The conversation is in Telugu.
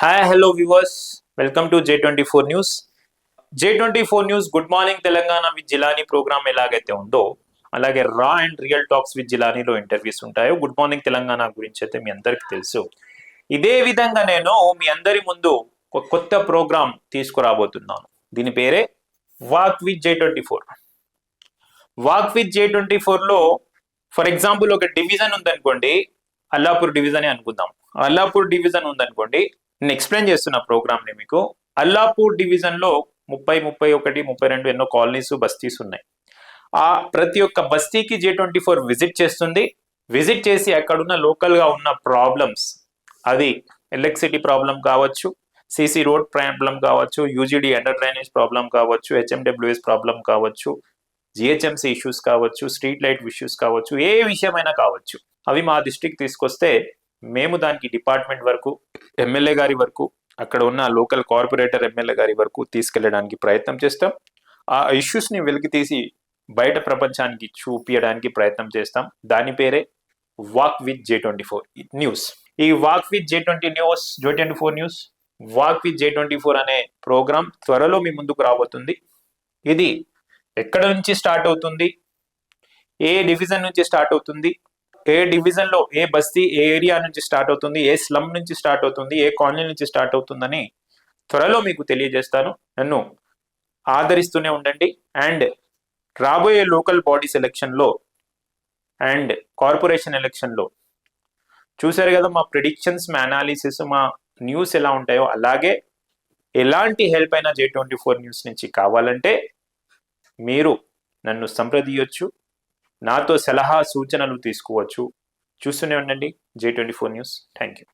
Hi hello viewers, welcome to J24 news. J24 news good morning Telangana with Jilani programme ఎలాగైతే ఉందో అలాగే raw and real talks with జిలానీలో ఇంటర్వ్యూస్ ఉంటాయో గుడ్ మార్నింగ్ తెలంగాణ గురించి అయితే మీ అందరికీ తెలుసు. ఇదే విధంగా నేను మీ అందరి ముందు ఒక కొత్త ప్రోగ్రామ్ తీసుకురాబోతున్నాను. దీని పేరే walk with J24. Walk with J24లో ఫర్ ఎగ్జాంపుల్ ఒక డివిజన్ ఉందనుకోండి, అల్లాపూర్ డివిజన్ అనుకుందాం. అల్లాపూర్ డివిజన్ ఉందనుకోండి, నేను ఎక్స్ప్లెయిన్ చేస్తున్న ప్రోగ్రామ్ని మీకు. అల్లాపూర్ డివిజన్లో 30, 31, 32 ఎన్నో కాలనీస్ బస్తీస్ ఉన్నాయి. ఆ ప్రతి ఒక్క బస్తీకి J24 విజిట్ చేస్తుంది. విజిట్ చేసి అక్కడున్న లోకల్గా ఉన్న ప్రాబ్లమ్స్, అది ఎలక్ట్రిసిటీ ప్రాబ్లం కావచ్చు, సిసి రోడ్ ప్రాబ్లం కావచ్చు, యూజీడీ అండర్ డ్రైనేజ్ ప్రాబ్లం కావచ్చు, హెచ్ఎండబ్ల్యూఎస్ ప్రాబ్లం కావచ్చు, జిహెచ్ఎంసీ ఇష్యూస్ కావచ్చు, స్ట్రీట్ లైట్ ఇష్యూస్ కావచ్చు, ఏ విషయమైనా కావచ్చు, అవి మా దృష్టికి తీసుకొస్తే మేము దానికి డిపార్ట్మెంట్ వరకు, ఎమ్మెల్యే గారి వరకు, అక్కడ ఉన్న లోకల్ కార్పొరేటర్ ఎమ్మెల్యే గారి వరకు తీసుకెళ్లడానికి ప్రయత్నం చేస్తాం. ఆ ఇష్యూస్ని వెలికి తీసి బయట ప్రపంచానికి చూపించడానికి ప్రయత్నం చేస్తాం. దాని పేరే వాక్ విత్ J24 న్యూస్. ఈ walk with J24 news, walk with J24 అనే ప్రోగ్రామ్ త్వరలో మీ ముందుకు రాబోతుంది. ఇది ఎక్కడ నుంచి స్టార్ట్ అవుతుంది, ఏ డివిజన్ నుంచి స్టార్ట్ అవుతుంది, ఏ డివిజన్ లో ఏ బస్తీ, ఏ ఏరియా నుంచి స్టార్ట్ అవుతుంది, ఏ స్లమ్ నుంచి స్టార్ట్ అవుతుంది, ఏ కాలనీ నుంచి స్టార్ట్ అవుతుందని త్వరలో మీకు తెలియజేస్తాను. నన్ను ఆదరిస్తూనే ఉండండి. అండ్ రాబోయే లోకల్ బాడీస్ ఎలక్షన్లో అండ్ కార్పొరేషన్ ఎలక్షన్లో చూసారు కదా మా ప్రిడిక్షన్స్, మా అనాలిసిస్, మా న్యూస్ ఎలా ఉంటాయో అలాగే ఎలాంటి హెల్ప్ అయినా J24 న్యూస్ నుంచి కావాలంటే మీరు నన్ను సంప్రదించవచ్చు, నాతో సలహా సూచనలు తీసుకోవచ్చు. చూస్తూనే ఉండండి J24 న్యూస్. Thank you.